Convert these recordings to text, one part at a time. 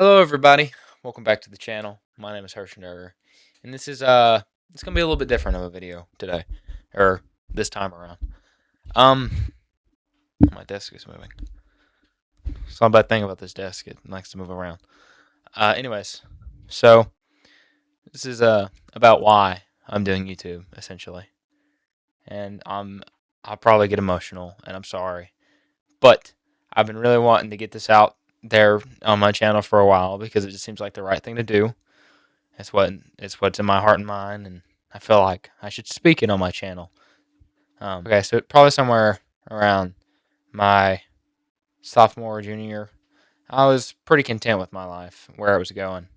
Hello, everybody. Welcome back to the channel. My name is Herschenberger, and this is it's gonna be a little bit different of a video today, or this time around. Um, my desk is moving. It's not a bad thing about this desk; it likes to move around. Anyways, so this is about why I'm doing YouTube essentially, and I'll probably get emotional, and I'm sorry, but I've been really wanting to get this out there on my channel for a while because it just seems like the right thing to do. It's what's in my heart and mind, and I feel like I should speak it on my channel. Okay, so probably somewhere around my sophomore or junior year, I was pretty content with my life, where it was going,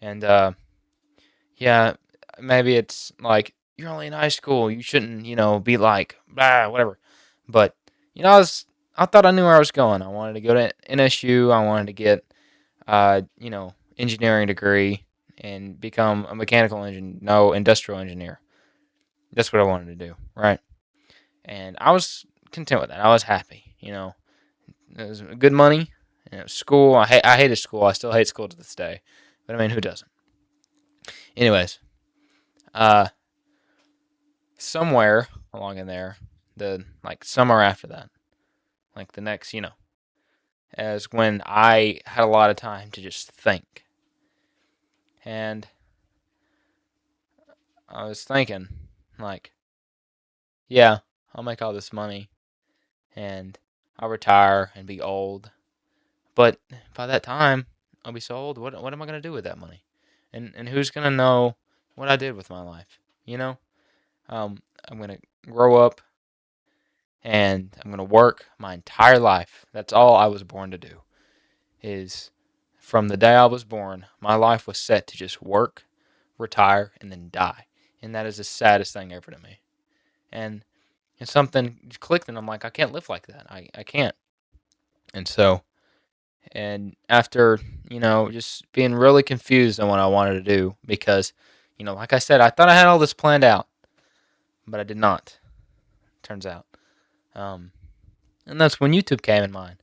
and yeah, maybe it's like you're only in high school, you shouldn't, be like blah whatever, but I thought I knew where I was going. I wanted to go to NSU. I wanted to get engineering degree and become a mechanical engineer, no, industrial engineer. That's what I wanted to do, right? And I was content with that. I was happy, It was good money, and it was school. I hated school. I still hate school to this day. But I mean, who doesn't? Anyways, uh, somewhere along in there, the like summer after that, like the next, as when I had a lot of time to just think. And I was thinking, like, yeah, I'll make all this money and I'll retire and be old. But by that time, I'll be so old. What am I gonna do with that money? And who's gonna know what I did with my life? I'm gonna grow up and I'm gonna work my entire life. That's all I was born to do. Is from the day I was born, my life was set to just work, retire, and then die. And that is the saddest thing ever to me. And something clicked, and I'm like, I can't live like that. I can't. And so, and after, just being really confused on what I wanted to do, because, like I said, I thought I had all this planned out, but I did not, turns out. Um, and that's when YouTube came in mind.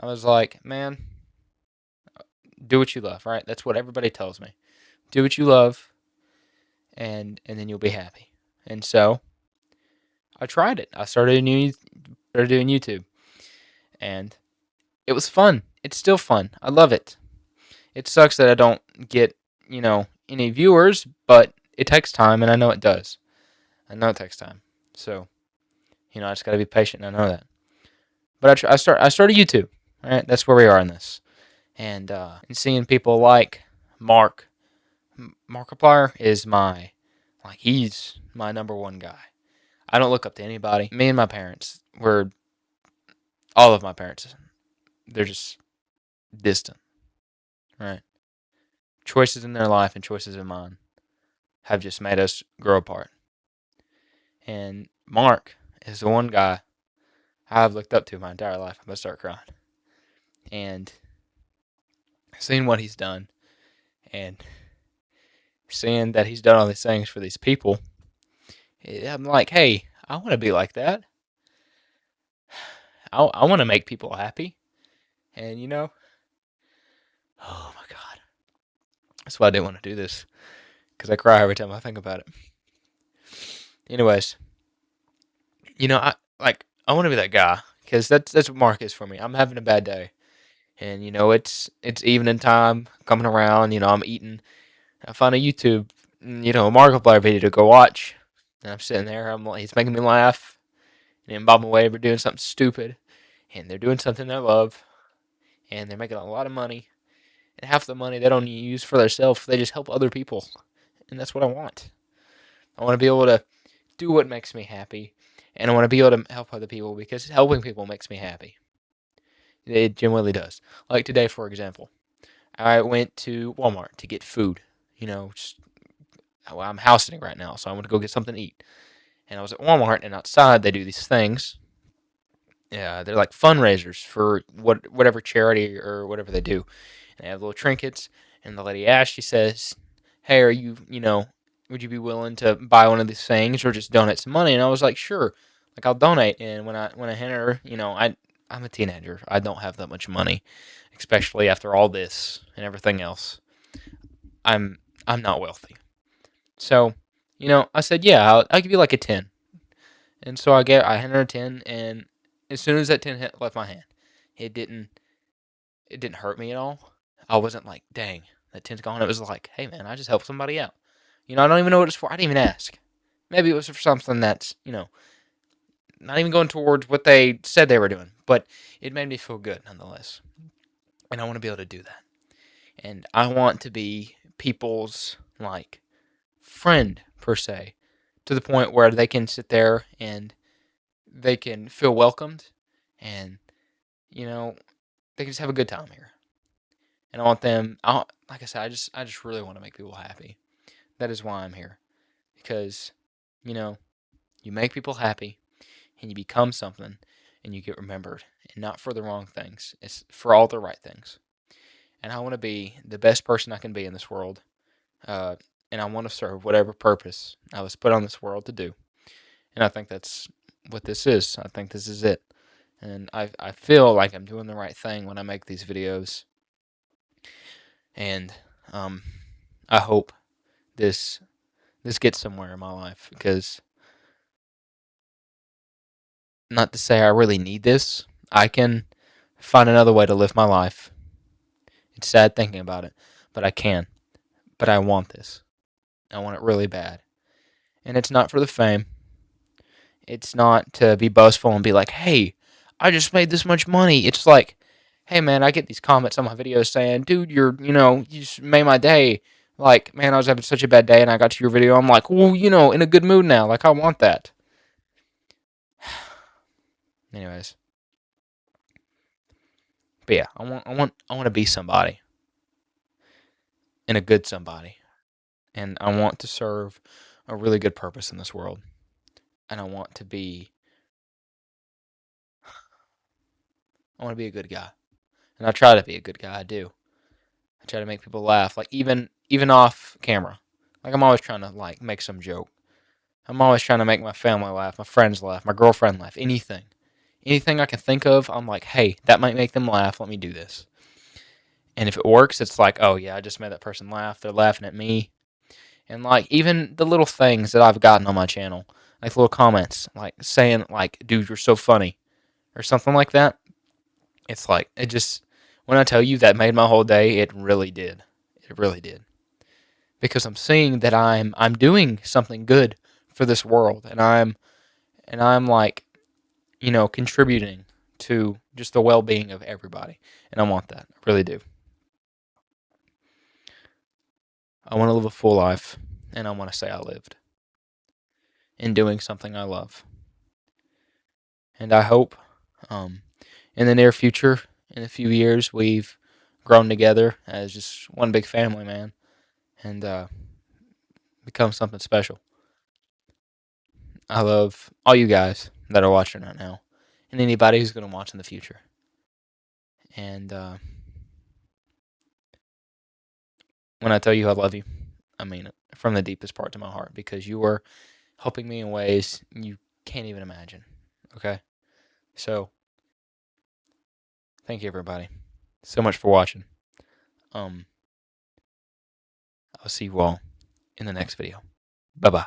I was like, man, do what you love, right? That's what everybody tells me. Do what you love, and then you'll be happy. And so I tried it. Started doing YouTube, and it was fun. It's still fun. I love it. It sucks that I don't get, any viewers, but it takes time, and I know it does. I know it takes time. So, I just got to be patient, and I know that. But I started YouTube. Right? That's where we are in this. And seeing people like Mark. Markiplier is he's my number one guy. I don't look up to anybody. Me and my parents all of my parents, they're just distant, right? Choices in their life and choices in mine have just made us grow apart. And Mark is the one guy I've looked up to my entire life. I'm going to start crying. And seeing what he's done and seeing that he's done all these things for these people, I'm like, hey, I want to be like that. I want to make people happy. And, oh my God. That's why I didn't want to do this. Because I cry every time I think about it. Anyways, I want to be that guy. Because that's what Mark is for me. I'm having a bad day. And, it's evening time coming around. I'm eating. I find a YouTube, Markiplier video to go watch. And I'm sitting there. He's making me laugh. And Bob and Wade are doing something stupid. And they're doing something they love. And they're making a lot of money. And half the money they don't use for themselves. They just help other people. And that's what I want. I want to be able to do what makes me happy. And I want to be able to help other people because helping people makes me happy. It genuinely does. Like today, for example, I went to Walmart to get food. I'm house sitting right now, so I want to go get something to eat. And I was at Walmart, and outside they do these things. Yeah, they're like fundraisers for whatever charity or whatever they do. And they have little trinkets, and the lady asked, she says, "Hey, are you, would you be willing to buy one of these things or just donate some money?" And I was like, "Sure, like I'll donate." And when I handed her, I'm a teenager. I don't have that much money, especially after all this and everything else. I'm I'm not wealthy. So, I said, yeah, I'll give you like a 10. And so I handed her a 10, and as soon as that 10 left my hand, it didn't it didn't hurt me at all. I wasn't like, dang, that 10's gone. It was like, hey man, I just helped somebody out. I don't even know what it's for. I didn't even ask. Maybe it was for something that's, not even going towards what they said they were doing, but it made me feel good nonetheless. And I want to be able to do that. And I want to be people's like friend per se, to the point where they can sit there and they can feel welcomed, and you know they can just have a good time here. And I want them. Like I said, I just really want to make people happy. That is why I'm here, because you know you make people happy and you become something, and you get remembered, and not for the wrong things. It's for all the right things. And I want to be the best person I can be in this world. Uh, and I want to serve whatever purpose I was put on this world to do. And I think that's what this is. I think this is it. And I feel like I'm doing the right thing when I make these videos. And um, I hope this this gets somewhere in my life, because not to say I really need this. I can find another way to live my life. It's sad thinking about it, but I can. But I want this. I want it really bad. And it's not for the fame. It's not to be boastful and be like, hey, I just made this much money. It's like, hey, man, I get these comments on my videos saying, dude, you just made my day. Like, man, I was having such a bad day and I got to your video. I'm like, well, in a good mood now. Like, I want that. Anyways, but yeah, I want to be somebody, and a good somebody. And I want to serve a really good purpose in this world. And I want to be a good guy. And I try to be a good guy. I do. I try to make people laugh, like even off camera. Like, I'm always trying to like make some joke. I'm always trying to make my family laugh, my friends laugh, my girlfriend laugh, anything I can think of. I'm like, hey, that might make them laugh. Let me do this. And if it works, it's like, oh yeah, I just made that person laugh. They're laughing at me. And like, even the little things that I've gotten on my channel, like little comments, like saying like, dude, you're so funny, or something like that. It's like, it just, when I tell you that made my whole day, it really did. It really did. Because I'm seeing that I'm doing something good for this world, and I'm like, contributing to just the well-being of everybody. And I want that. I really do. I want to live a full life, and I want to say I lived in doing something I love. And I hope um, in the near future, in a few years, we've grown together as just one big family, man, and become something special. I love all you guys that are watching right now, and anybody who's going to watch in the future. And when I tell you I love you, I mean it from the deepest part to my heart, because you are helping me in ways you can't even imagine. Okay? So, thank you, everybody, so much for watching. Um, I'll see you all in the next video. Bye bye.